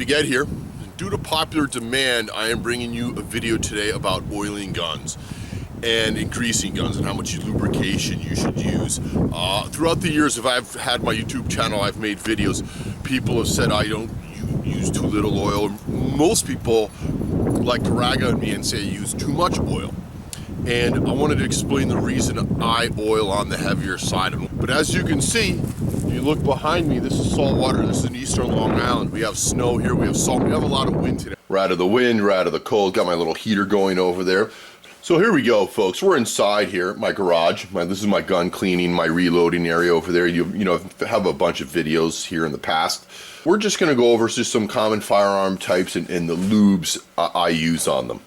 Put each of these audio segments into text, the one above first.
to get here. Due to popular demand, I am bringing you a video today about oiling guns and greasing guns and how much lubrication you should use. Throughout the years, if I've had my YouTube channel, I've made videos. People have said I don't use too little oil. Most people like to rag on me and say I use too much oil. And I wanted to explain the reason I oil on the heavier side. But as you can see, if you look behind me, this is salt water. This is in eastern Long Island. We have snow here, we have salt, we have a lot of wind today. We're out of the wind, we're out of the cold. Got my little heater going over there. So here we go, folks. We're inside here, my garage. This is my gun cleaning, my reloading area over there. You know, have a bunch of videos here in the past. We're just gonna go over just some common firearm types and the lubes I use on them.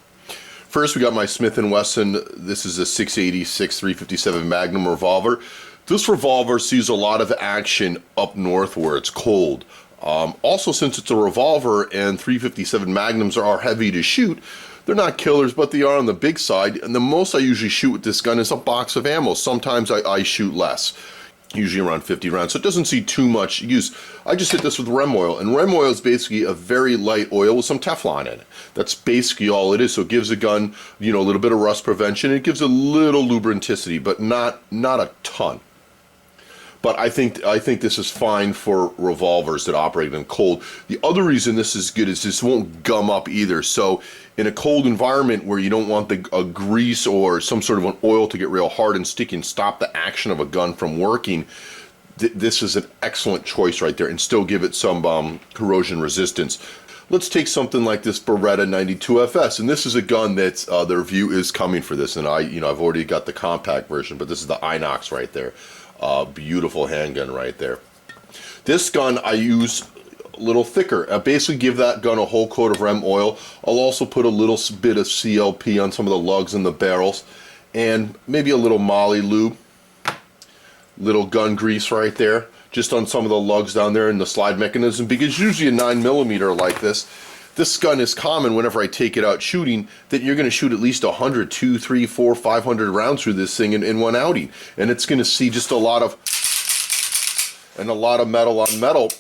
First, we got my Smith & Wesson. This is a 686 357 Magnum revolver. This revolver sees a lot of action up north where it's cold. Also, since it's a revolver and 357 Magnums are heavy to shoot, they're not killers, but they are on the big side. And the most I usually shoot with this gun is a box of ammo. Sometimes I shoot less, usually around 50 rounds, so it doesn't see too much use. I just hit this with Rem oil, and Rem oil is basically a very light oil with some Teflon in it. That's basically all it is. So it gives a gun, you know, a little bit of rust prevention. It gives a little lubricanticity, but not a ton. But I think this is fine for revolvers that operate in cold. The other reason this is good is this won't gum up either. So in a cold environment where you don't want a grease or some sort of an oil to get real hard and sticky and stop the action of a gun from working, this is an excellent choice right there, and still give it some corrosion resistance. Let's take something like this Beretta 92FS, and this is a gun that's the review is coming for this, and I've already got the compact version, but this is the Inox right there. Beautiful handgun right there. This gun I use a little thicker. I basically give that gun a whole coat of Rem oil. I'll also put a little bit of CLP on some of the lugs and the barrels, and maybe a little Molly lube, little gun grease right there, just on some of the lugs down there in the slide mechanism, because usually a 9mm like this gun is common whenever I take it out shooting, that you're going to shoot at least 100, 200, 300, 400, 500 rounds through this thing in one outing. And it's going to see just a lot of metal on metal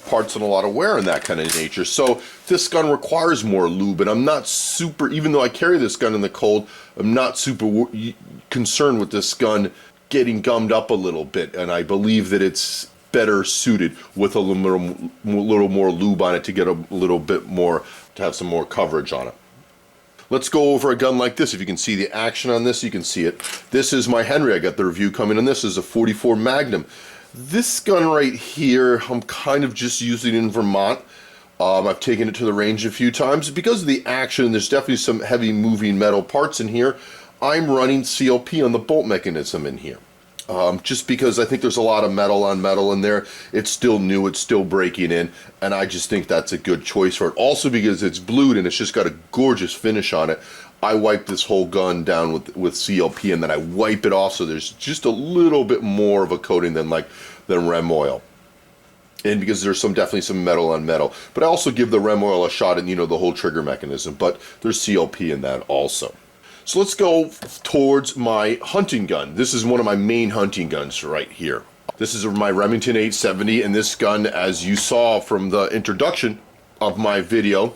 parts and a lot of wear in that kind of nature. So this gun requires more lube, and I'm not super, even though I carry this gun in the cold, I'm not super concerned with this gun getting gummed up a little bit, and I believe that it's better suited with a little more lube on it to get a little bit more, to have some more coverage on it. Let's go over a gun like this. If you can see the action on this, you can see it. This is my Henry. I got the review coming in. This is a 44 Magnum. This gun right here, I'm kind of just using in Vermont. I've taken it to the range a few times. Because of the action, there's definitely some heavy moving metal parts in here. I'm running CLP on the bolt mechanism in here. Just because I think there's a lot of metal on metal in there. It's still new, it's still breaking in, and I just think that's a good choice for it. Also because it's blued and it's just got a gorgeous finish on it. I wipe this whole gun down with CLP, and then I wipe it off so there's just a little bit more of a coating than Rem oil. And because there's definitely some metal on metal. But I also give the Rem oil a shot in, the whole trigger mechanism, but there's CLP in that also. So let's go towards my hunting gun. This is one of my main hunting guns right here. This is my Remington 870, and this gun, as you saw from the introduction of my video,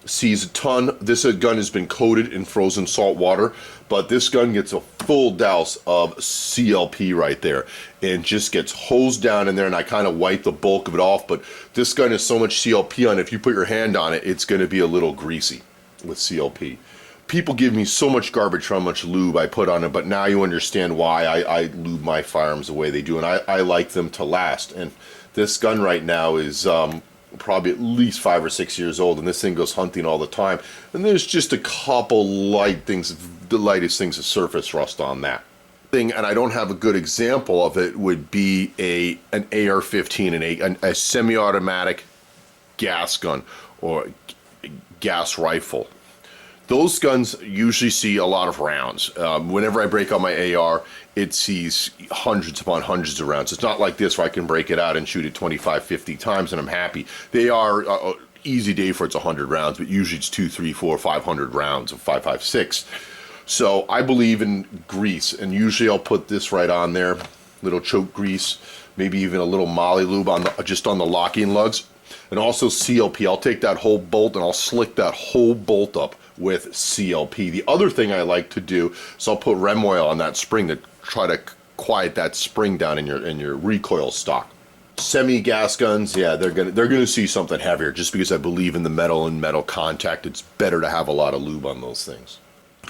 sees a ton. This gun has been coated in frozen salt water, but this gun gets a full douse of CLP right there and just gets hosed down in there, and I kind of wipe the bulk of it off, but this gun has so much CLP on it, if you put your hand on it, it's going to be a little greasy with CLP. People give me so much garbage for how much lube I put on it, but now you understand why I lube my firearms the way they do, and I like them to last. And this gun right now is probably at least 5 or 6 years old, and this thing goes hunting all the time. And there's just a couple light things, the lightest things of surface rust on that thing, and I don't have a good example of it, would be an AR-15, a semi-automatic gas gun or gas rifle. Those guns usually see a lot of rounds. Whenever I break out my AR, it sees hundreds upon hundreds of rounds. It's not like this where I can break it out and shoot it 25, 50 times and I'm happy. They are easy day for it's 100 rounds, but usually it's 2, 3, 4, 500 rounds of 5.56. So I believe in grease, and usually I'll put this right on there, little choke grease, maybe even a little Molly lube on just on the locking lugs. And also CLP. I'll take that whole bolt and I'll slick that whole bolt up with CLP. The other thing I like to do is I'll put rem oil on that spring to try to quiet that spring down in your recoil stock. Semi gas guns, yeah, they're gonna see something heavier. Just because I believe in the metal and metal contact, it's better to have a lot of lube on those things.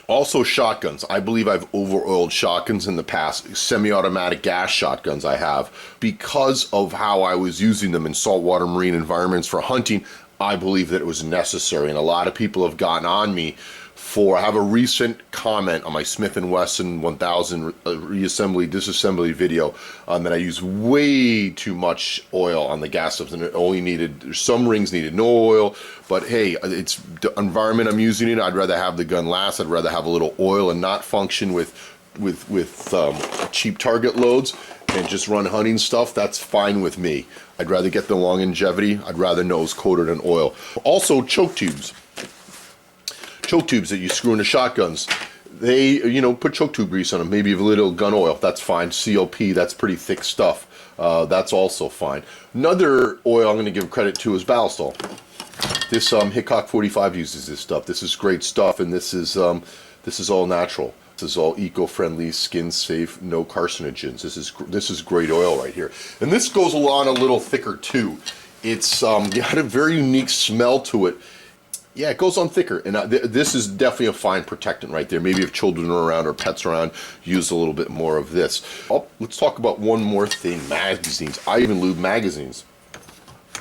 Also shotguns. I believe I've over-oiled shotguns in the past. Semi-automatic gas shotguns I have. Because of how I was using them in saltwater marine environments for hunting, I believe that it was necessary. And a lot of people have gotten on me for, I have a recent comment on my Smith & Wesson 1000 reassembly, disassembly video that I use way too much oil on the gas stuff, and it only needed, some rings needed no oil, but hey, it's the environment I'm using it. I'd rather have the gun last. I'd rather have a little oil and not function with cheap target loads and just run hunting stuff. That's fine with me. I'd rather get the longevity. I'd rather nose coated in oil. Also choke tubes. Choke tubes that you screw into shotguns, they, put choke tube grease on them, maybe a little gun oil, that's fine. CLP, that's pretty thick stuff, that's also fine. Another oil I'm going to give credit to is Ballistol. This Hickok 45 uses this stuff. This is great stuff, and this is all natural. This is all eco-friendly, skin-safe, no carcinogens. This is great oil right here, and this goes along a little thicker too. It's got a very unique smell to it. Yeah, it goes on thicker, and this is definitely a fine protectant right there. Maybe if children are around or pets are around, use a little bit more of this. Oh, let's talk about one more thing, magazines. I even lube magazines.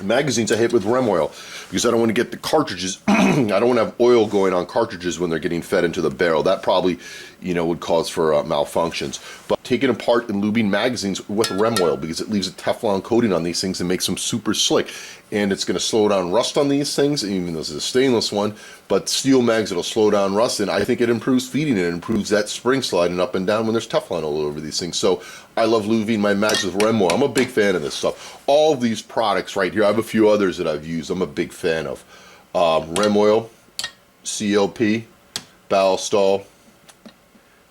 Magazines I hit with rem oil because I don't want to get the cartridges. I don't want to have oil going on cartridges when they're getting fed into the barrel. That probably, would cause for malfunctions. But taking apart and lubing magazines with rem oil because it leaves a Teflon coating on these things and makes them super slick. And it's going to slow down rust on these things, even though this is a stainless one. But steel mags, it'll slow down rust, and I think it improves feeding. It improves that spring sliding up and down when there's Teflon all over these things. So I love lubing my mags with rem oil. I'm a big fan of this stuff. All of these products right here, I have a few others that I've used. I'm a big fan of rem oil, CLP, Ballistol,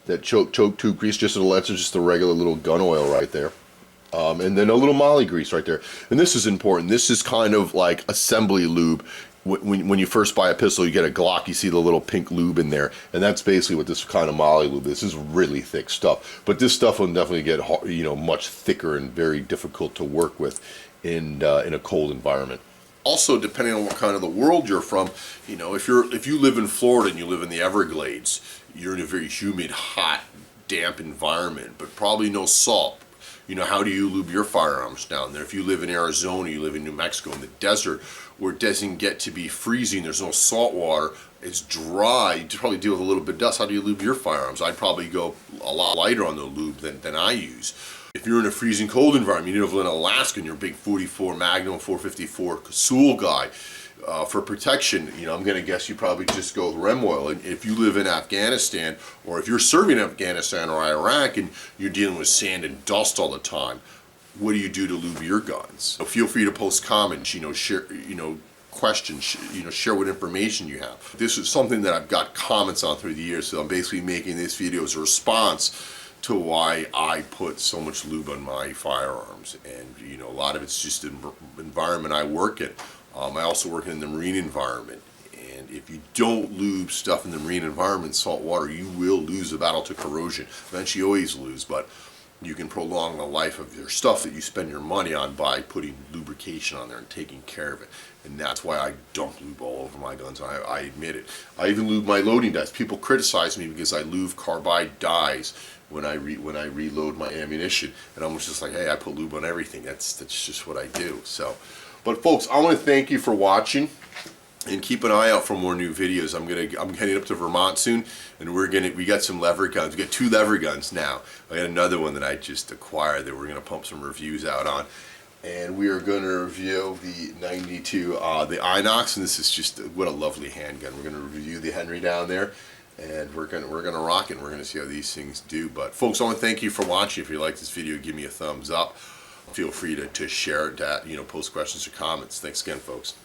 that choke tube grease, just a regular little gun oil right there. And then a little molly grease right there. And this is important. This is kind of like assembly lube. When you first buy a pistol, you get a Glock, you see the little pink lube in there. And that's basically what this kind of molly lube is. This is really thick stuff. But this stuff will definitely get, much thicker and very difficult to work with in a cold environment. Also, depending on what kind of the world you're from, if you live in Florida and you live in the Everglades, you're in a very humid, hot, damp environment, but probably no salt. How do you lube your firearms down there? If you live in Arizona, you live in New Mexico, in the desert, where it doesn't get to be freezing, there's no salt water, it's dry, you probably deal with a little bit of dust. How do you lube your firearms? I'd probably go a lot lighter on the lube than I use. If you're in a freezing cold environment, you live in Alaska and you're a big 44 Magnum, 454 Sewell guy, for protection, I'm going to guess you probably just go with rem oil. And if you live in Afghanistan, or if you're serving in Afghanistan or Iraq and you're dealing with sand and dust all the time, what do you do to lube your guns? So feel free to post comments, share, questions, share what information you have. This is something that I've got comments on through the years, so I'm basically making this video as a response to why I put so much lube on my firearms. And a lot of it's just the environment I work in. I also work in the marine environment, and if you don't lube stuff in the marine environment, salt water, you will lose the battle to corrosion. Eventually you always lose, but you can prolong the life of your stuff that you spend your money on by putting lubrication on there and taking care of it. And that's why I don't lube all over my guns. I admit it. I even lube my loading dies. People criticize me because I lube carbide dies when I reload my ammunition, and I'm just like, hey, I put lube on everything. That's just what I do. So. But folks, I want to thank you for watching, and keep an eye out for more new videos. I'm heading up to Vermont soon, and we got some lever guns. We got 2 lever guns now. I got another one that I just acquired that we're gonna pump some reviews out on, and we are going to review the 92, the Inox, and this is just what a lovely handgun. We're gonna review the Henry down there, and we're gonna rock it. And we're gonna see how these things do. But folks, I want to thank you for watching. If you like this video, give me a thumbs up. Feel free to share it, post questions or comments. Thanks again, folks.